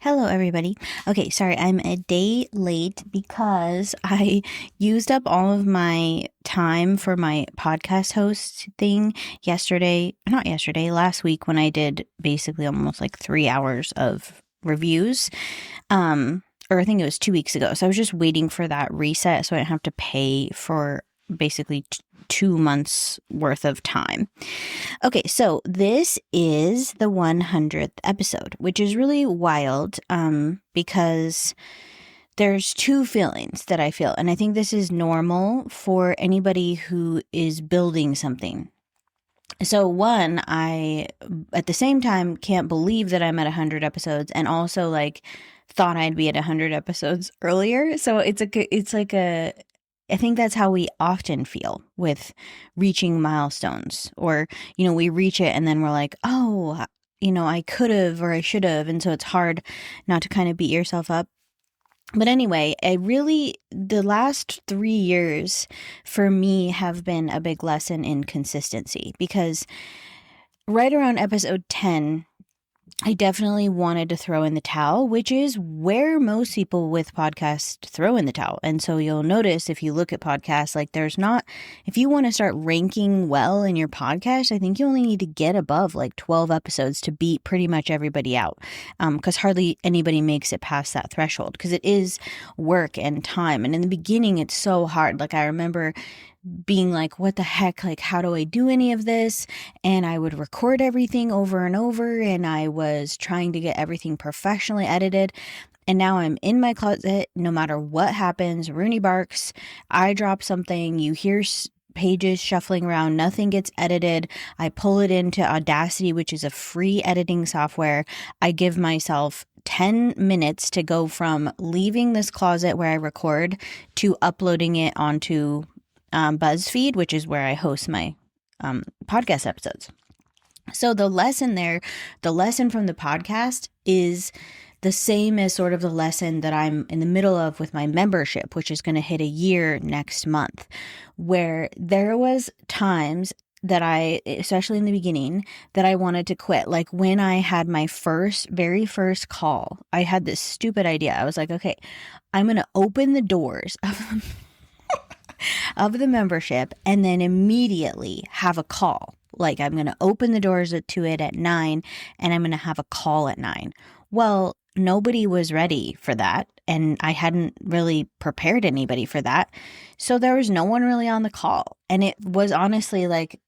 Hello, everybody. Okay, sorry, I'm a day late because I used up all of my time for my podcast host thing last week when I did basically almost like 3 hours of reviews. Or I think it was 2 weeks ago. So I was just waiting for that reset so I didn't have to pay for basically 2 months worth of time. Okay, so this is the 100th episode, which is really wild because there's two feelings that I feel. And I think this is normal for anybody who is building something. So one, I at the same time can't believe that I'm at 100 episodes, and also like thought I'd be at 100 episodes earlier. So I think that's how we often feel with reaching milestones, or we reach it and then we're like, oh, I could have or I should have, and so it's hard not to kind of beat yourself up. But anyway, the last 3 years for me have been a big lesson in consistency, because right around episode 10, I definitely wanted to throw in the towel, which is where most people with podcasts throw in the towel. And so you'll notice if you look at podcasts, like if you want to start ranking well in your podcast, I think you only need to get above like 12 episodes to beat pretty much everybody out. Because hardly anybody makes it past that threshold, because it is work and time. And in the beginning, it's so hard. Like I remember being like, what the heck? Like, how do I do any of this? And I would record everything over and over, and I was trying to get everything professionally edited. And now I'm in my closet, no matter what happens. Rooney barks, I drop something, you hear pages shuffling around, nothing gets edited. I pull it into Audacity, which is a free editing software. I give myself 10 minutes to go from leaving this closet where I record to uploading it onto BuzzFeed, which is where I host my podcast episodes. So the lesson from the podcast is the same as sort of the lesson that I'm in the middle of with my membership, which is going to hit a year next month, where there was times that especially in the beginning, that I wanted to quit. Like when I had my very first call, I had this stupid idea. I was like, okay, I'm going to open the doors of the membership and then immediately have a call. Like I'm going to open the doors to it at 9 and I'm going to have a call at 9. Well, nobody was ready for that, and I hadn't really prepared anybody for that. So there was no one really on the call. And it was honestly like,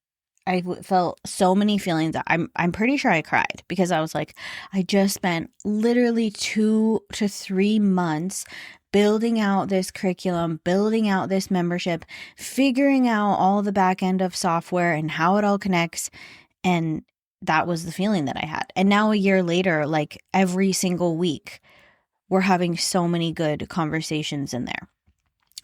I felt so many feelings. I'm pretty sure I cried, because I was like, I just spent literally 2 to 3 months building out this curriculum, building out this membership, figuring out all the back end of software and how it all connects. And that was the feeling that I had. And now a year later, like every single week, we're having so many good conversations in there.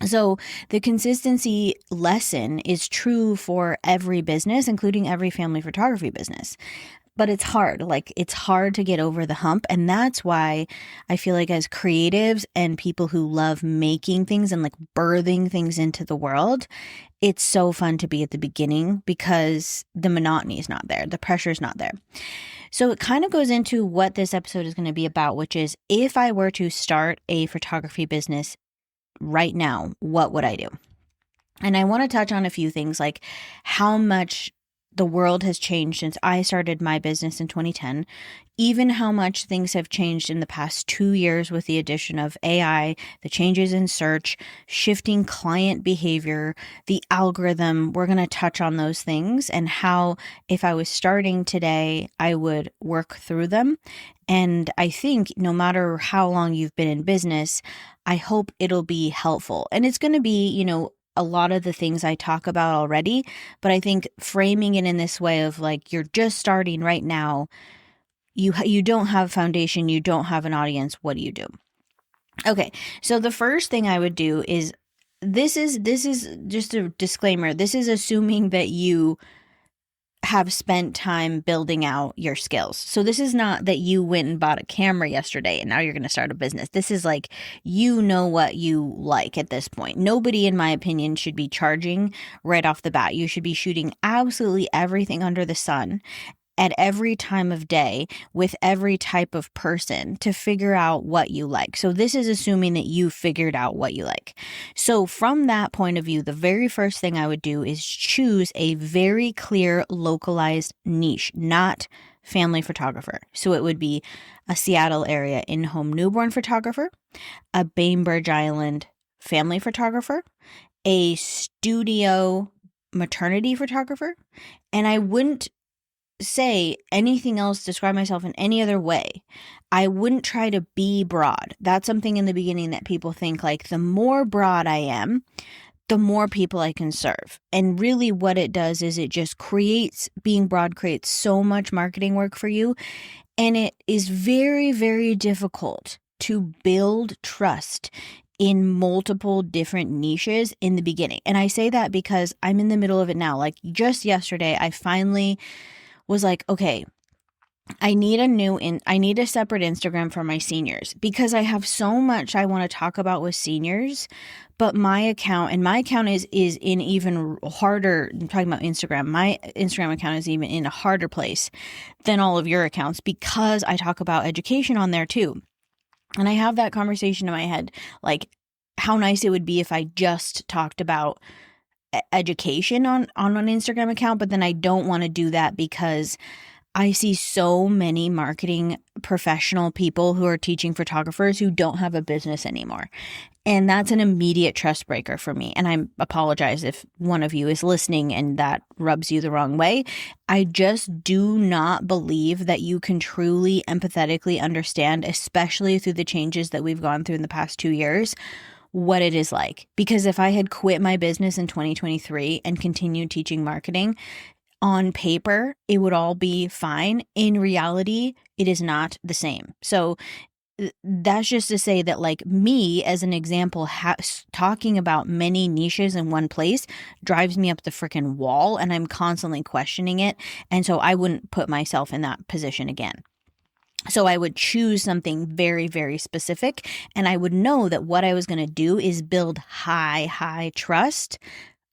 So the consistency lesson is true for every business, including every family photography business. But it's hard. Like it's hard to get over the hump. And that's why I feel like as creatives and people who love making things and like birthing things into the world, it's so fun to be at the beginning, because the monotony is not there. The pressure is not there. So it kind of goes into what this episode is going to be about, which is if I were to start a photography business right now, what would I do? And I want to touch on a few things, like how much the world has changed since I started my business in 2010, even how much things have changed in the past 2 years with the addition of AI, the changes in search, shifting client behavior, the algorithm. We're going to touch on those things and how, if I was starting today, I would work through them. And I think no matter how long you've been in business, I hope it'll be helpful. And it's going to be, a lot of the things I talk about already, but I think framing it in this way of like, you're just starting right now, you don't have a foundation, you don't have an audience, what do you do? Okay, so the first thing I would do is, this is just a disclaimer, this is assuming that you have spent time building out your skills. So this is not that you went and bought a camera yesterday and now you're going to start a business. This is like, what you like at this point. Nobody, in my opinion, should be charging right off the bat. You should be shooting absolutely everything under the sun at every time of day with every type of person to figure out what you like. So this is assuming that you figured out what you like. So from that point of view, the very first thing I would do is choose a very clear localized niche, not family photographer. So it would be a Seattle area in-home newborn photographer, a Bainbridge Island family photographer, a studio maternity photographer, and I wouldn't say anything else, describe myself in any other way. I wouldn't try to be broad. That's something in the beginning that people think, like, the more broad I am, the more people I can serve. And really what it does is it just creates, being broad creates so much marketing work for you. And it is very, very difficult to build trust in multiple different niches in the beginning. And I say that because I'm in the middle of it now. Like just yesterday, I finally was like, okay, I need a separate Instagram for my seniors because I have so much I want to talk about with seniors, but my account is in even harder, I'm talking about Instagram. My Instagram account is even in a harder place than all of your accounts because I talk about education on there too. And I have that conversation in my head, like how nice it would be if I just talked about education on an Instagram account, but then I don't want to do that because I see so many marketing professional people who are teaching photographers who don't have a business anymore. And that's an immediate trust breaker for me. And I apologize if one of you is listening and that rubs you the wrong way. I just do not believe that you can truly empathetically understand, especially through the changes that we've gone through in the past 2 years, what it is like. Because if I had quit my business in 2023 and continued teaching marketing, on paper, it would all be fine. In reality, it is not the same. So that's just to say that, like, me as an example, talking about many niches in one place drives me up the freaking wall, and I'm constantly questioning it. And so I wouldn't put myself in that position again. So I would choose something very, very specific, and I would know that what I was going to do is build high trust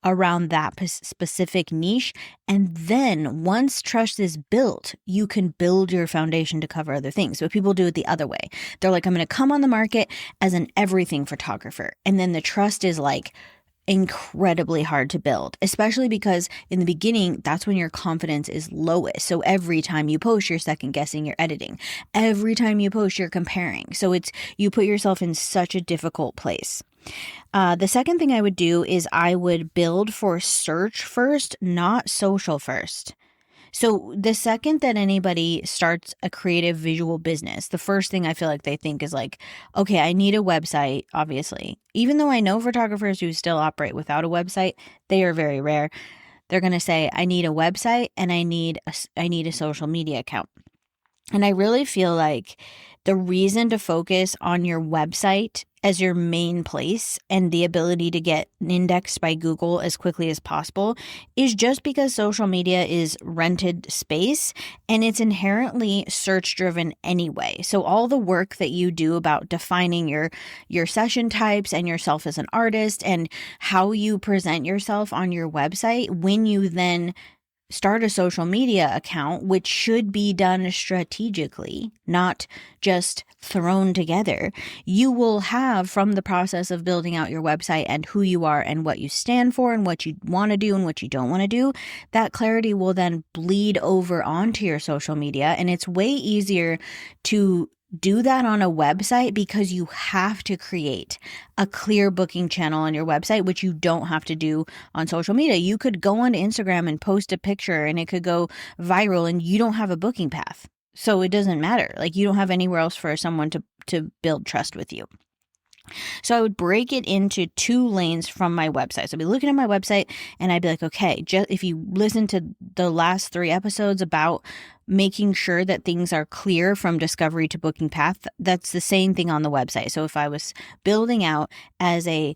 around that specific niche. And then once trust is built, you can build your foundation to cover other things. But people do it the other way. They're like, I'm going to come on the market as an everything photographer. And then the trust is like incredibly hard to build, especially because in the beginning, that's when your confidence is lowest. So every time you post, you're second guessing your editing. Every time you post, you're comparing. So you put yourself in such a difficult place. The second thing I would do is I would build for search first, not social first. So the second that anybody starts a creative visual business, the first thing I feel like they think is like, okay, I need a website, obviously. Even though I know photographers who still operate without a website, they are very rare. They're going to say, I need a website and I need a social media account. And I really feel like the reason to focus on your website as your main place and the ability to get indexed by Google as quickly as possible is just because social media is rented space and it's inherently search driven anyway. So all the work that you do about defining your session types and yourself as an artist and how you present yourself on your website, when you then start a social media account, which should be done strategically, not just thrown together, you will have, from the process of building out your website and who you are and what you stand for and what you want to do and what you don't want to do, that clarity will then bleed over onto your social media. And it's way easier to do that on a website because you have to create a clear booking channel on your website, which you don't have to do on social media. You could go on Instagram and post a picture and it could go viral and you don't have a booking path. So it doesn't matter. Like, you don't have anywhere else for someone to build trust with you. So I would break it into 2 lanes from my website. So I'd be looking at my website and I'd be like, okay, if you listen to the last 3 episodes about making sure that things are clear from discovery to booking path, that's the same thing on the website. So if I was building out as a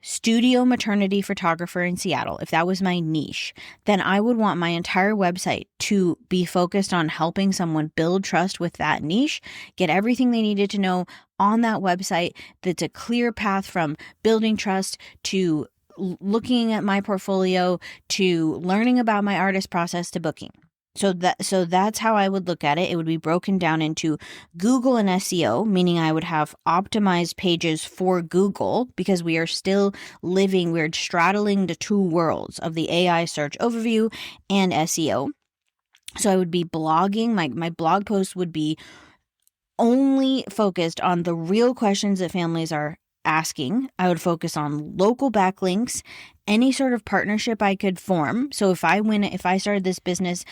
studio maternity photographer in Seattle, if that was my niche, then I would want my entire website to be focused on helping someone build trust with that niche, get everything they needed to know on that website. That's a clear path from building trust to looking at my portfolio to learning about my artist process to booking. So that's how I would look at it. It would be broken down into Google and SEO, meaning I would have optimized pages for Google, because we're straddling the two worlds of the AI search overview and SEO. So I would be blogging. My blog post would be only focused on the real questions that families are asking. I would focus on local backlinks, any sort of partnership I could form. So if I started this business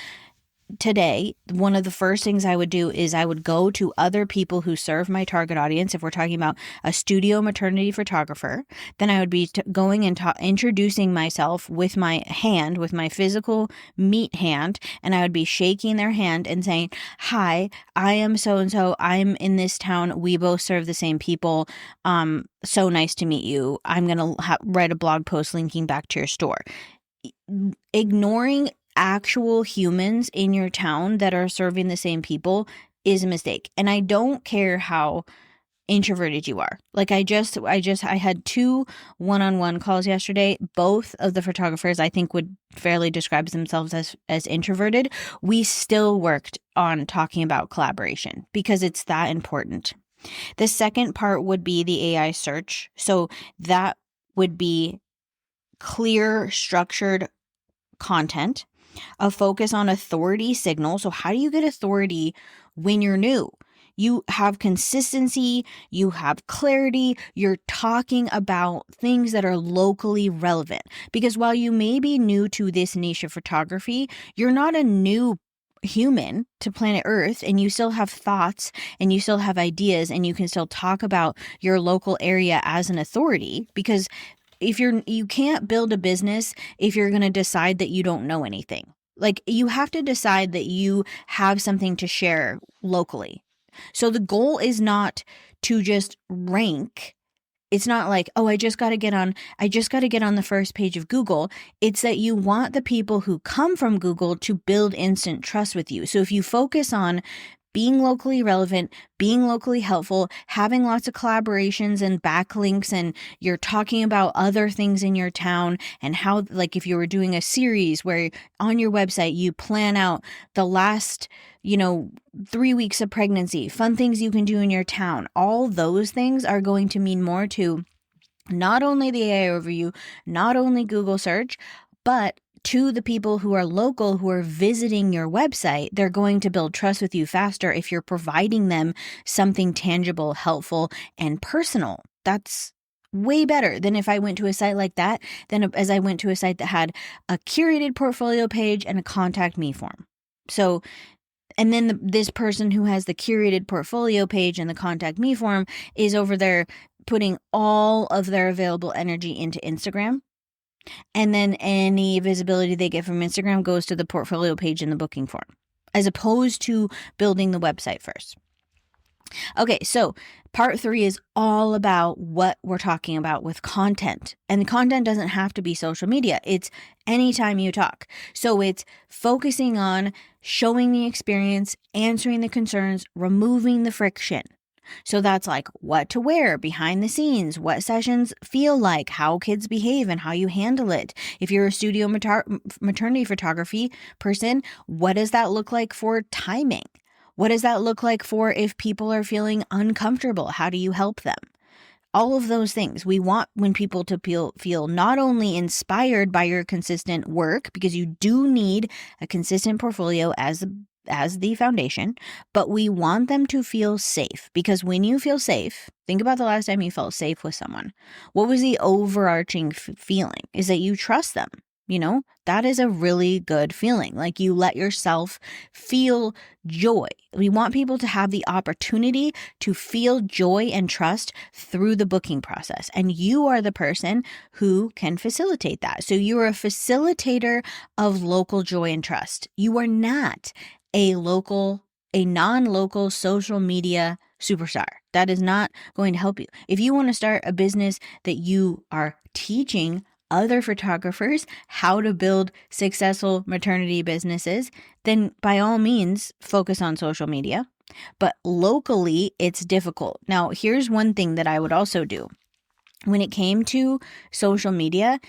today, one of the first things I would do is I would go to other people who serve my target audience. If we're talking about a studio maternity photographer, then I would be going and introducing myself with my hand, with my physical meat hand, and I would be shaking their hand and saying, "Hi, I am so-and-so. I'm in this town. We both serve the same people. So nice to meet you. I'm going to write a blog post linking back to your store." Ignoring actual humans in your town that are serving the same people is a mistake. And I don't care how introverted you are. Like I had 2 one-on-one calls yesterday. Both of the photographers I think would fairly describe themselves as introverted. We still worked on talking about collaboration because it's that important. The second part would be the AI search. So that would be clear, structured content, a focus on authority signal. So how do you get authority when you're new? You have consistency, you have clarity, you're talking about things that are locally relevant. Because while you may be new to this niche of photography, you're not a new human to planet Earth, and you still have thoughts and you still have ideas, and you can still talk about your local area as an authority. Because you can't build a business if you're going to decide that you don't know anything. Like you have to decide that you have something to share locally. So the goal is not to just rank. It's not like, oh, I just got to get on the first page of Google. It's that you want the people who come from Google to build instant trust with you. So if you focus on being locally relevant, being locally helpful, having lots of collaborations and backlinks, and you're talking about other things in your town, and how, like if you were doing a series where on your website you plan out the last 3 weeks of pregnancy, fun things you can do in your town, all those things are going to mean more to not only the AI overview, not only Google search, but to the people who are local, who are visiting your website. They're going to build trust with you faster if you're providing them something tangible, helpful, and personal. That's way better than if I went to a site like that than as I went to a site that had a curated portfolio page and a contact me form. So, and then this person who has the curated portfolio page and the contact me form is over there putting all of their available energy into Instagram. And then any visibility they get from Instagram goes to the portfolio page in the booking form, as opposed to building the website first. Okay, so part 3 is all about what we're talking about with content. And the content doesn't have to be social media. It's anytime you talk. So it's focusing on showing the experience, answering the concerns, removing the friction. So that's like what to wear behind the scenes, what sessions feel like, how kids behave, and how you handle it. If you're a studio maternity photography person, what does that look like for timing? What does that look like for if people are feeling uncomfortable? How do you help them? All of those things. We want when people to feel not only inspired by your consistent work, because you do need a consistent portfolio as the foundation, but we want them to feel safe, because when you feel safe, think about the last time you felt safe with someone. What was the overarching feeling? Is that you trust them. That is a really good feeling. Like you let yourself feel joy. We want people to have the opportunity to feel joy and trust through the booking process. And you are the person who can facilitate that. So you are a facilitator of local joy and trust. You are not a non-local social media superstar. That is not going to help you. If you want to start a business that you are teaching other photographers how to build successful maternity businesses, then by all means, focus on social media. But locally, it's difficult. Now, here's one thing that I would also do. When it came to social media,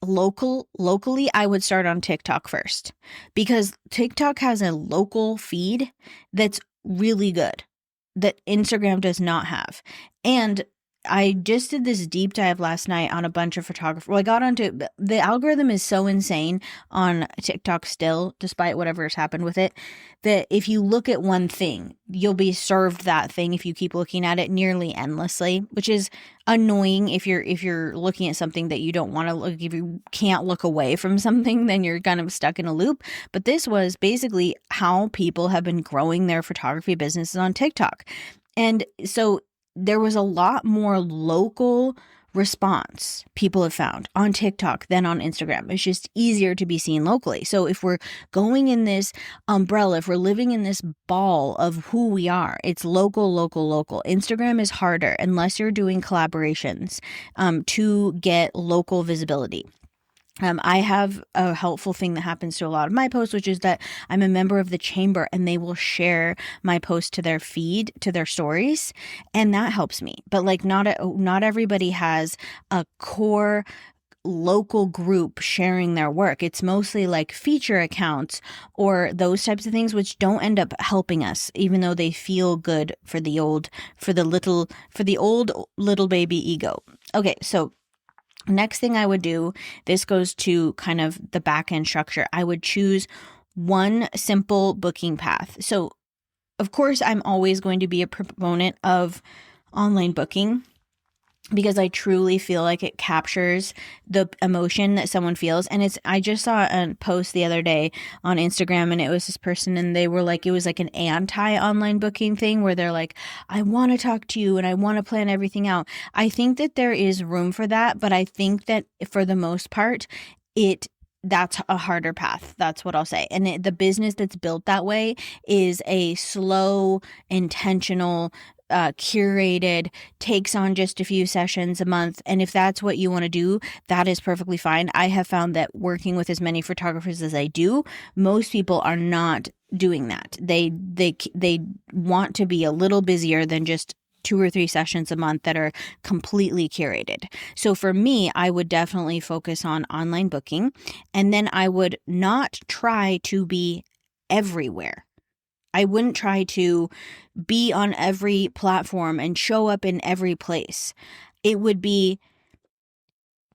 locally, I would start on TikTok first, because TikTok has a local feed that's really good that Instagram does not have. And I just did this deep dive last night on a bunch of photographers. Well, I got onto the algorithm is so insane on TikTok still, despite whatever has happened with it, that if you look at one thing, you'll be served that thing if you keep looking at it nearly endlessly, which is annoying if you're looking at something that you don't want to look. If you can't look away from something, then you're kind of stuck in a loop. But this was basically how people have been growing their photography businesses on TikTok. And so there was a lot more local response people have found on TikTok than on Instagram. It's just easier to be seen locally. So if we're going in this umbrella, if we're living in this ball of who we are, it's local, local, local. Instagram is harder unless you're doing collaborations to get local visibility. I have a helpful thing that happens to a lot of my posts, which is that I'm a member of the chamber and they will share my post to their feed, to their stories. And that helps me. But like not everybody has a core local group sharing their work. It's mostly like feature accounts or those types of things, which don't end up helping us, even though they feel good for the old little baby ego. Okay. So next thing I would do, this goes to kind of the back end structure. I would choose one simple booking path. So, of course, I'm always going to be a proponent of online booking because I truly feel like it captures the emotion that someone feels. And I just saw a post the other day on Instagram and it was this person and they were like, it was like an anti-online booking thing where they're like, I want to talk to you and I want to plan everything out. I think that there is room for that, but I think that for the most part, that's a harder path. That's what I'll say. And the business that's built that way is a slow, intentional, curated, takes on just a few sessions a month. And if that's what you want to do, that is perfectly fine. I have found that working with as many photographers as I do, most people are not doing that. They want to be a little busier than just 2 or 3 sessions a month that are completely curated. So for me, I would definitely focus on online booking, and then I would not try to be everywhere. I wouldn't try to be on every platform and show up in every place. It would be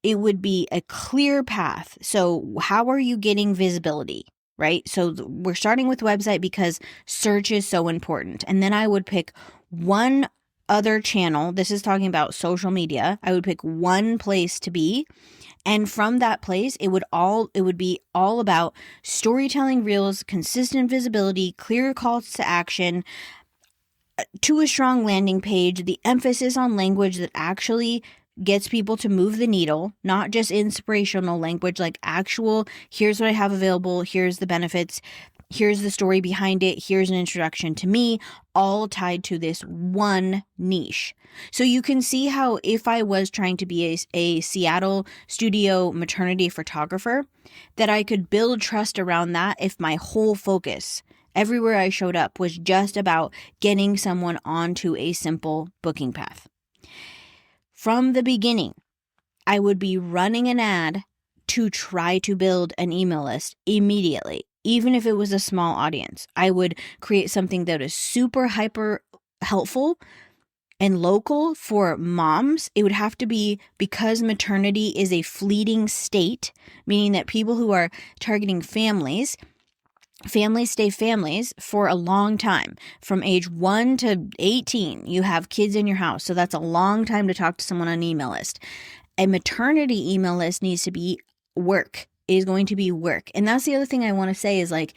a clear path. So how are you getting visibility, right? So we're starting with website because search is so important. And then I would pick one other channel. This is talking about social media. I would pick one place to be. And from that place, it would be all about storytelling reels, consistent visibility, clear calls to action, to a strong landing page, the emphasis on language that actually gets people to move the needle, not just inspirational language, like actual, here's what I have available, here's the benefits, here's the story behind it, here's an introduction to me, all tied to this one niche. So you can see how if I was trying to be a Seattle studio maternity photographer, that I could build trust around that if my whole focus everywhere I showed up was just about getting someone onto a simple booking path. From the beginning, I would be running an ad to try to build an email list immediately. Even if it was a small audience, I would create something that is super hyper helpful and local for moms. It would have to be, because maternity is a fleeting state, meaning that people who are targeting families stay families for a long time. From age 1 to 18, you have kids in your house. So that's a long time to talk to someone on an email list. A maternity email list needs to be work. Is going to be work. And that's the other thing I want to say is like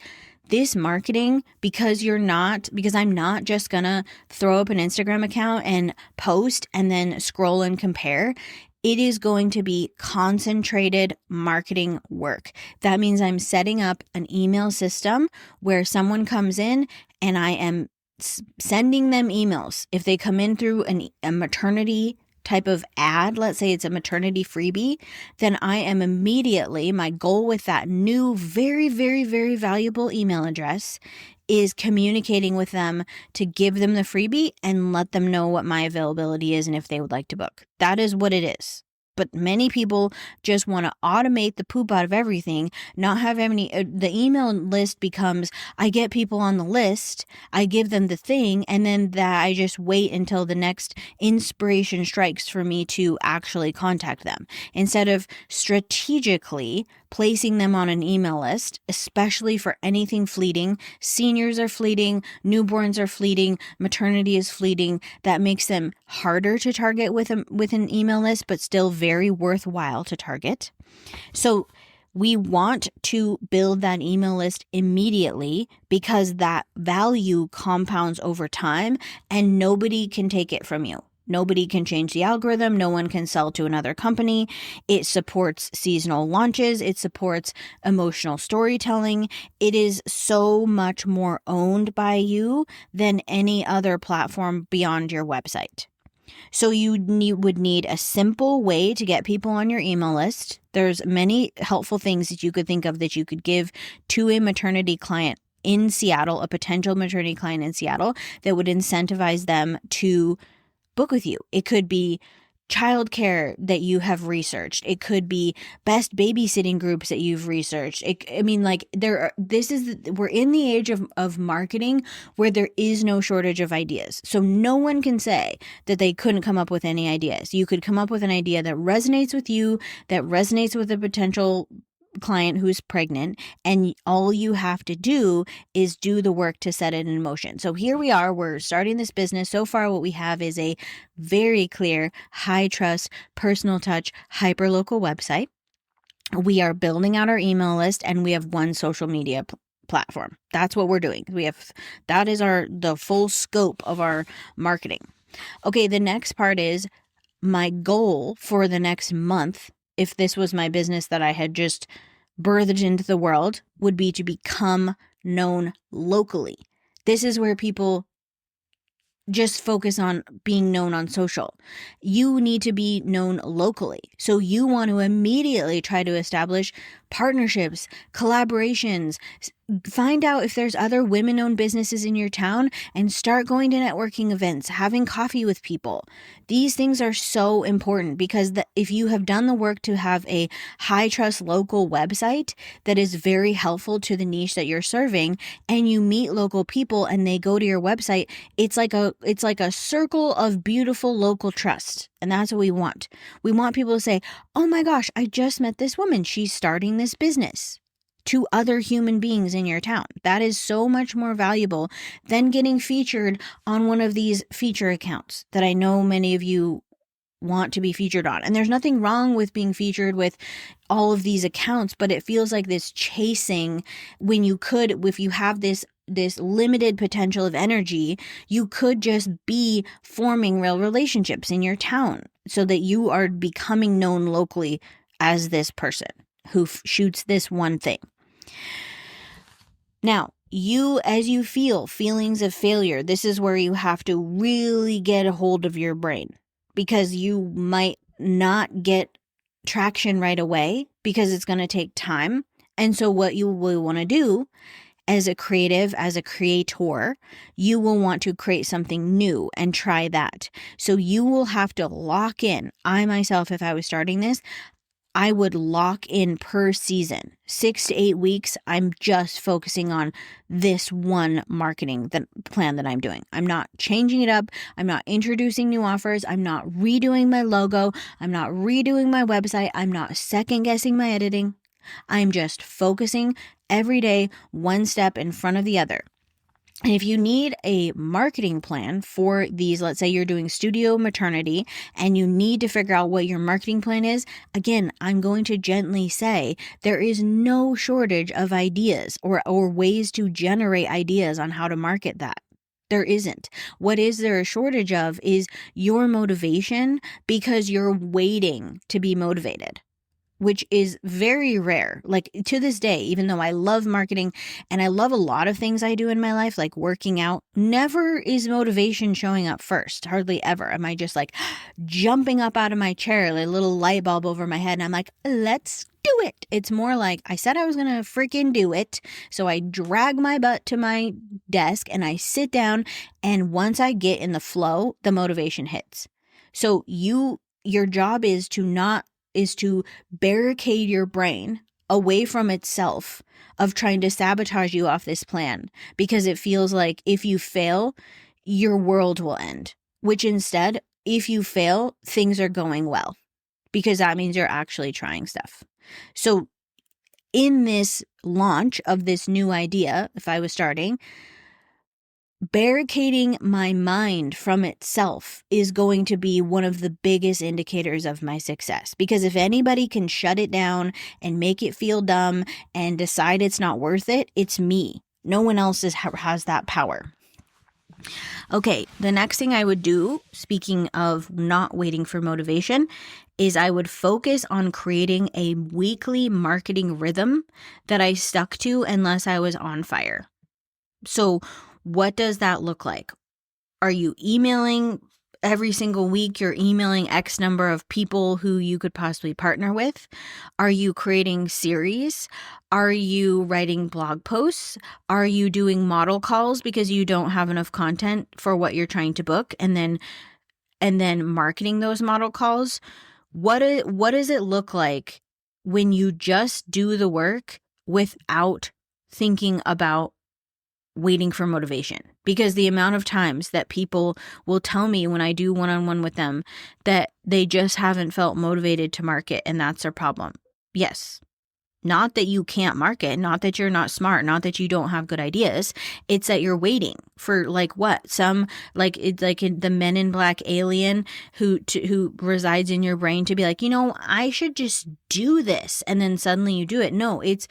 this marketing, because I'm not just gonna throw up an Instagram account and post and then scroll and compare. It is going to be concentrated marketing work. That means I'm setting up an email system where someone comes in and I am sending them emails. If they come in through a maternity type of ad, let's say it's a maternity freebie, then I am immediately, my goal with that new, very, very, very valuable email address is communicating with them to give them the freebie and let them know what my availability is and if they would like to book. That is what it is. But many people just want to automate the poop out of everything, not have any. The email list becomes, I get people on the list, I give them the thing, and then that I just wait until the next inspiration strikes for me to actually contact them. Instead of strategically placing them on an email list, especially for anything fleeting. Seniors are fleeting, newborns are fleeting, maternity is fleeting. That makes them harder to target with an email list, but still very worthwhile to target. So we want to build that email list immediately because that value compounds over time and nobody can take it from you. Nobody can change the algorithm. No one can sell to another company. It supports seasonal launches. It supports emotional storytelling. It is so much more owned by you than any other platform beyond your website. So you would need a simple way to get people on your email list. There's many helpful things that you could think of that you could give to a maternity client in Seattle, a potential maternity client in Seattle, that would incentivize them to book with you. It could be childcare that you have researched. It could be best babysitting groups that you've researched. We're in the age of marketing where there is no shortage of ideas. So no one can say that they couldn't come up with any ideas. You could come up with an idea that resonates with you, that resonates with a potential client who's pregnant, and all you have to do is do the work to set it in motion. So here we are, we're starting this business. So far what we have is a very clear, high trust, personal touch, hyper-local website. We are building out our email list, and we have one social media platform. That's what we're doing. That is the full scope of our marketing. Okay, the next part is my goal for the next month. If this was my business that I had just birthed into the world, would be to become known locally. This is where people just focus on being known on social. You need to be known locally. So you want to immediately try to establish partnerships, collaborations, find out if there's other women-owned businesses in your town and start going to networking events, having coffee with people. These things are so important because if you have done the work to have a high-trust local website that is very helpful to the niche that you're serving, and you meet local people and they go to your website, it's like a circle of beautiful local trust. And that's what we want. We want people to say, oh my gosh, I just met this woman. She's starting this business, to other human beings in your town. That is so much more valuable than getting featured on one of these feature accounts that I know many of you want to be featured on. And there's nothing wrong with being featured with all of these accounts, but it feels like this chasing when if you have this limited potential of energy, you could just be forming real relationships in your town so that you are becoming known locally as this person who shoots this one thing. Now, as you feel feelings of failure, this is where you have to really get a hold of your brain, because you might not get traction right away because it's going to take time. And so what you will want to do as a creative, as a creator, you will want to create something new and try that. So you will have to lock in. I myself, if I was starting this, I would lock in per season, 6 to 8 weeks. I'm just focusing on this one marketing plan that I'm doing. I'm not changing it up. I'm not introducing new offers. I'm not redoing my logo. I'm not redoing my website. I'm not second guessing my editing. I'm just focusing every day, one step in front of the other. And if you need a marketing plan for these, let's say you're doing studio maternity and you need to figure out what your marketing plan is, again, I'm going to gently say there is no shortage of ideas or ways to generate ideas on how to market that. There isn't. What is there a shortage of is your motivation, because you're waiting to be motivated, which is very rare. Like to this day, even though I love marketing and I love a lot of things I do in my life, like working out, never is motivation showing up first. Hardly ever. Am I just like jumping up out of my chair, like a little light bulb over my head, and I'm like, let's do it. It's more like I said I was going to freaking do it. So I drag my butt to my desk and I sit down. And once I get in the flow, the motivation hits. So your job is to not is to barricade your brain away from itself of trying to sabotage you off this plan, because it feels like if you fail, your world will end. Which instead, if you fail, things are going well, because that means you're actually trying stuff. So in this launch of this new idea, if I was starting, barricading my mind from itself is going to be one of the biggest indicators of my success. Because if anybody can shut it down and make it feel dumb and decide it's not worth it, it's me. No one else has that power. Okay, the next thing I would do, speaking of not waiting for motivation, is I would focus on creating a weekly marketing rhythm that I stuck to unless I was on fire. So what does that look like? Are you emailing every single week? You're emailing X number of people who you could possibly partner with? Are you creating series? Are you writing blog posts? Are you doing model calls because you don't have enough content for what you're trying to book, and then marketing those model calls? What does it look like when you just do the work without thinking about waiting for motivation? Because the amount of times that people will tell me when I do one-on-one with them that they just haven't felt motivated to market, and that's their problem. Yes. Not that you can't market, not that you're not smart, not that you don't have good ideas. It's that you're waiting for it's like the Men in Black alien who resides in your brain to be like, I should just do this. And then suddenly you do it. No, it's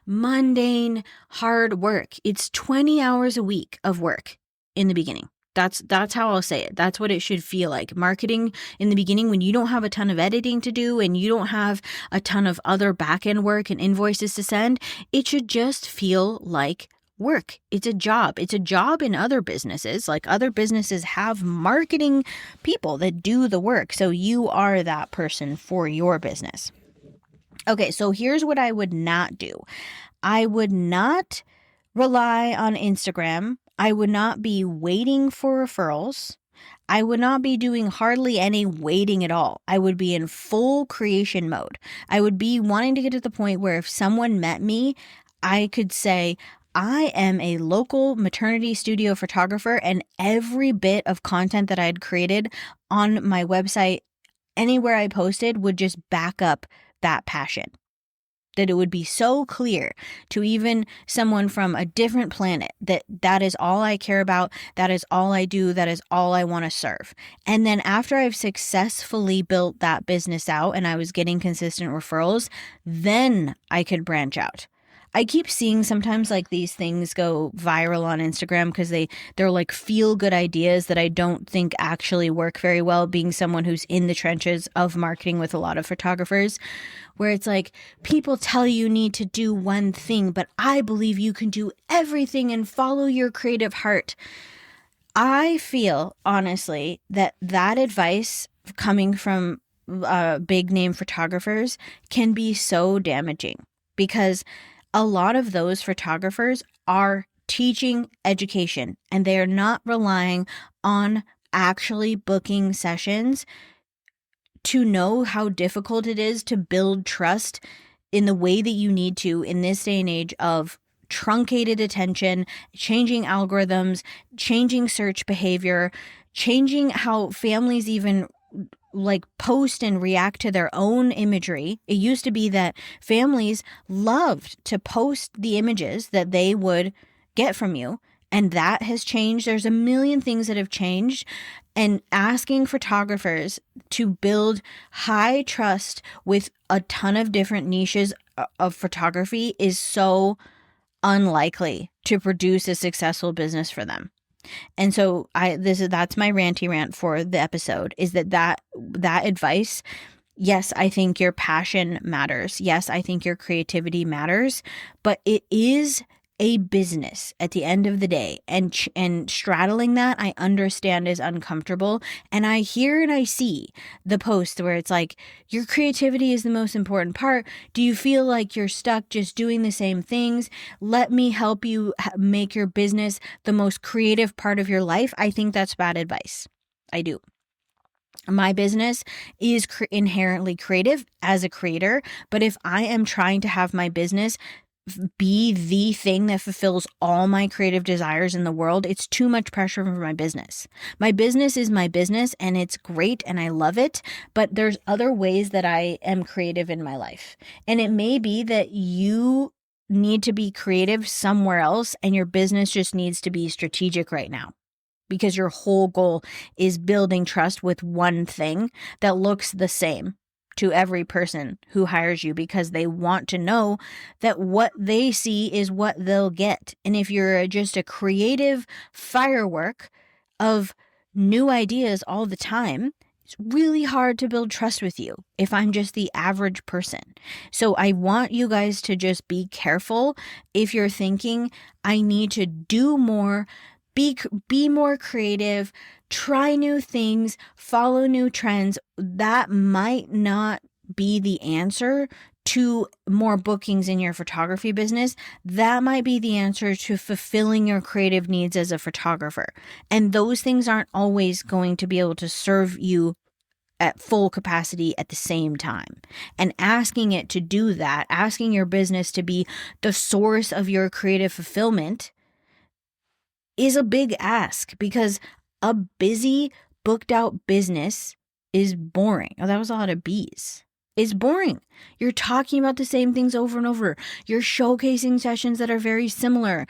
mundane, hard work. It's 20 hours a week of work in the beginning. That's how I'll say it. That's what it should feel like. Marketing in the beginning, when you don't have a ton of editing to do and you don't have a ton of other back-end work and invoices to send, it should just feel like work. It's a job. It's a job in other businesses. Like, other businesses have marketing people that do the work. So you are that person for your business. Okay, so here's what I would not do. I would not rely on Instagram. I would not be waiting for referrals. I would not be doing hardly any waiting at all. I would be in full creation mode. I would be wanting to get to the point where if someone met me, I could say, I am a local maternity studio photographer, and every bit of content that I had created on my website, anywhere I posted, would just back up that passion. That it would be so clear to even someone from a different planet that is all I care about, that is all I do, that is all I want to serve. And then after I've successfully built that business out and I was getting consistent referrals, then I could branch out. I keep seeing sometimes like these things go viral on Instagram because they're like feel good ideas that I don't think actually work very well, being someone who's in the trenches of marketing with a lot of photographers, where it's like, people tell you need to do one thing, but I believe you can do everything and follow your creative heart. I feel honestly that advice coming from big name photographers can be so damaging, because a lot of those photographers are teaching education and they are not relying on actually booking sessions to know how difficult it is to build trust in the way that you need to in this day and age of truncated attention, changing algorithms, changing search behavior, changing how families even like post and react to their own imagery. It used to be that families loved to post the images that they would get from you, and that has changed. There's a million things that have changed, and asking photographers to build high trust with a ton of different niches of photography is so unlikely to produce a successful business for them. And so that's my ranty rant for the episode, is that advice. Yes, I think your passion matters. Yes, I think your creativity matters, but it is a business at the end of the day, and straddling that, I understand, is uncomfortable. And I hear and I see the posts where it's like, your creativity is the most important part. Do you feel like you're stuck just doing the same things? Let me help you make your business the most creative part of your life. I think that's bad advice. I do. My business is inherently creative as a creator, but if I am trying to have my business be the thing that fulfills all my creative desires in the world, it's too much pressure for my business. My business is my business and it's great and I love it, but there's other ways that I am creative in my life. And it may be that you need to be creative somewhere else and your business just needs to be strategic right now, because your whole goal is building trust with one thing that looks the same to every person who hires you, because they want to know that what they see is what they'll get. And if you're just a creative firework of new ideas all the time, it's really hard to build trust with you if I'm just the average person. So I want you guys to just be careful if you're thinking, I need to do more, be more creative, try new things, follow new trends. That might not be the answer to more bookings in your photography business. That might be the answer to fulfilling your creative needs as a photographer. And those things aren't always going to be able to serve you at full capacity at the same time. And asking it to do that, asking your business to be the source of your creative fulfillment, is a big ask, because a busy, booked out business is boring. Oh, that was a lot of B's. It's boring. You're talking about the same things over and over. You're showcasing sessions that are very similar.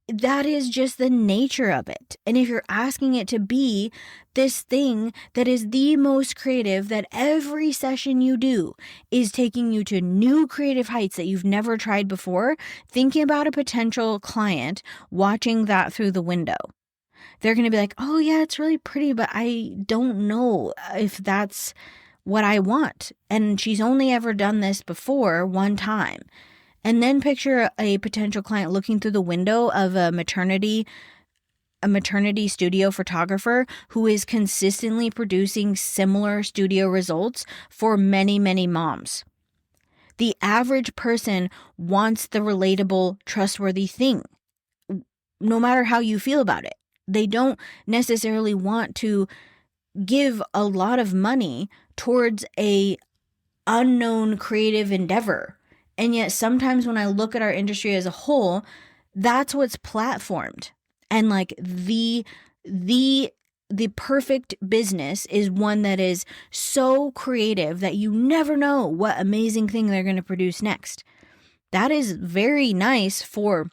That is just the nature of it. And if you're asking it to be this thing that is the most creative, that every session you do is taking you to new creative heights that you've never tried before, thinking about a potential client watching that through the window. They're going to be like, oh yeah, it's really pretty, but I don't know if that's what I want. And she's only ever done this before one time. And then picture a potential client looking through the window of a maternity studio photographer who is consistently producing similar studio results for many, many moms. The average person wants the relatable, trustworthy thing, no matter how you feel about it. They don't necessarily want to give a lot of money towards a unknown creative endeavor. And yet sometimes when I look at our industry as a whole, that's what's platformed. And like the perfect business is one that is so creative that you never know what amazing thing they're going to produce next. That is very nice for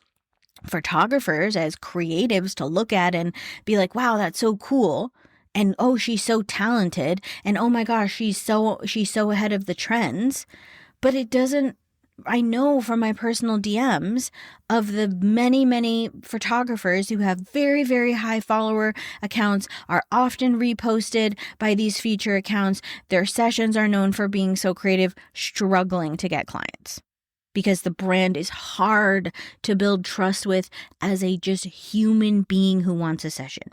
photographers as creatives to look at and be like, wow, that's so cool. And oh, she's so talented. And oh my gosh, she's so ahead of the trends. But it doesn't, I know from my personal DMs of the many, many photographers who have very, very high follower accounts, are often reposted by these feature accounts. Their sessions are known for being so creative, struggling to get clients, because the brand is hard to build trust with as a just human being who wants a session.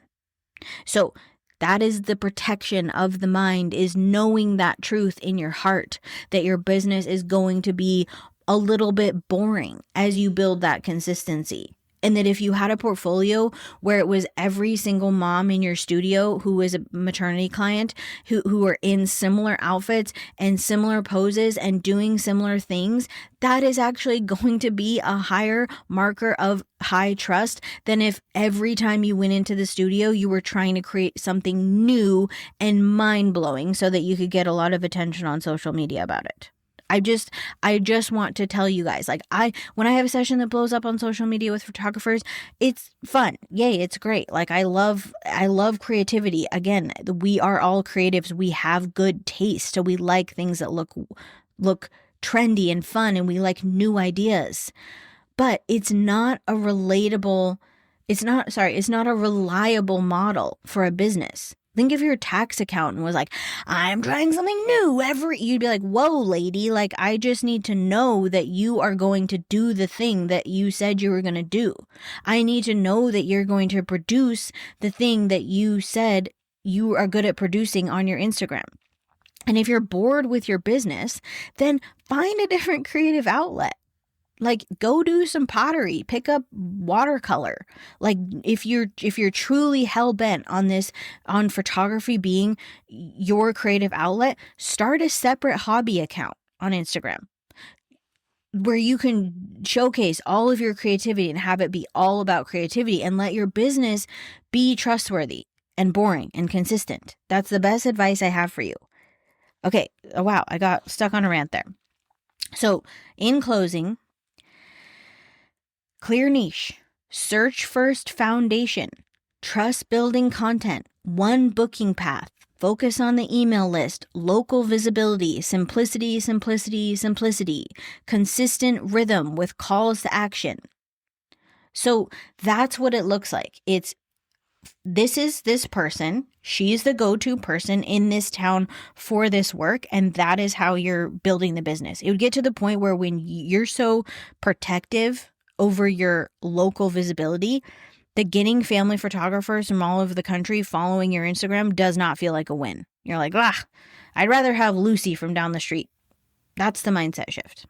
So that is the protection of the mind, is knowing that truth in your heart, that your business is going to be a little bit boring as you build that consistency. And that if you had a portfolio where it was every single mom in your studio who was a maternity client, who are in similar outfits and similar poses and doing similar things, that is actually going to be a higher marker of high trust than if every time you went into the studio, you were trying to create something new and mind-blowing so that you could get a lot of attention on social media about it. I just want to tell you guys, like when I have a session that blows up on social media with photographers, it's fun. Yay, it's great. Like I love creativity. Again, we are all creatives. We have good taste. So we like things that look trendy and fun, and we like new ideas. But it's not a reliable model for a business. Think if your tax accountant was like, I'm trying something new you'd be like, whoa, lady, like I just need to know that you are going to do the thing that you said you were going to do. I need to know that you're going to produce the thing that you said you are good at producing on your Instagram. And if you're bored with your business, then find a different creative outlet. like go do some pottery, pick up watercolor. Like if you're truly hell-bent on photography being your creative outlet, start a separate hobby account on Instagram where you can showcase all of your creativity and have it be all about creativity, and let your business be trustworthy and boring and consistent. That's the best advice I have for you. Okay. Oh, wow. I got stuck on a rant there. So in closing, clear niche, search first foundation, trust building content, one booking path, focus on the email list, local visibility, simplicity, simplicity, simplicity, consistent rhythm with calls to action. So that's what it looks like. This is this person. She's the go-to person in this town for this work. And that is how you're building the business. It would get to the point where when you're so protective over your local visibility, that getting family photographers from all over the country following your Instagram does not feel like a win. You're like, I'd rather have Lucy from down the street. That's the mindset shift.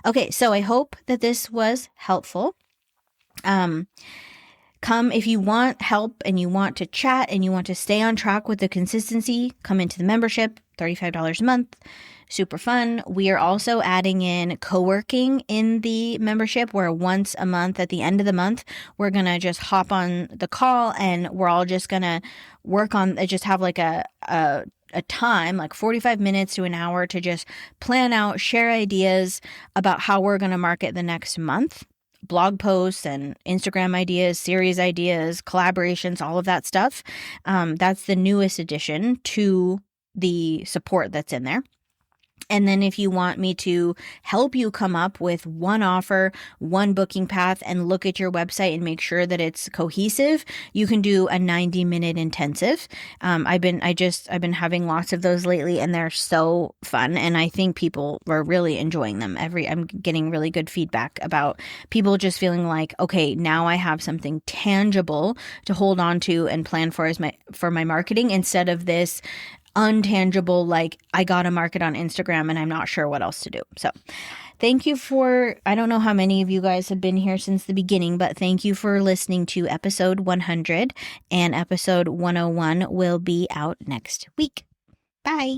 Okay, so I hope that this was helpful. Come if you want help and you want to chat and you want to stay on track with the consistency, come into the membership, $35 a month. Super fun. We are also adding in co-working in the membership, where once a month at the end of the month, we're going to just hop on the call and we're all just going to work on, just have like a time, like 45 minutes to an hour, to just plan out, share ideas about how we're going to market the next month. Blog posts and Instagram ideas, series ideas, collaborations, all of that stuff. That's the newest addition to the support that's in there. And then if you want me to help you come up with one offer, one booking path, and look at your website and make sure that it's cohesive, you can do a 90-minute intensive. I've been having lots of those lately, and they're so fun. And I think people are really enjoying them. I'm getting really good feedback about people just feeling like, okay, now I have something tangible to hold on to and plan for my marketing, instead of this untangible, like I got to market on Instagram and I'm not sure what else to do. So thank you I don't know how many of you guys have been here since the beginning, but thank you for listening to episode 100, and episode 101 will be out next week. Bye.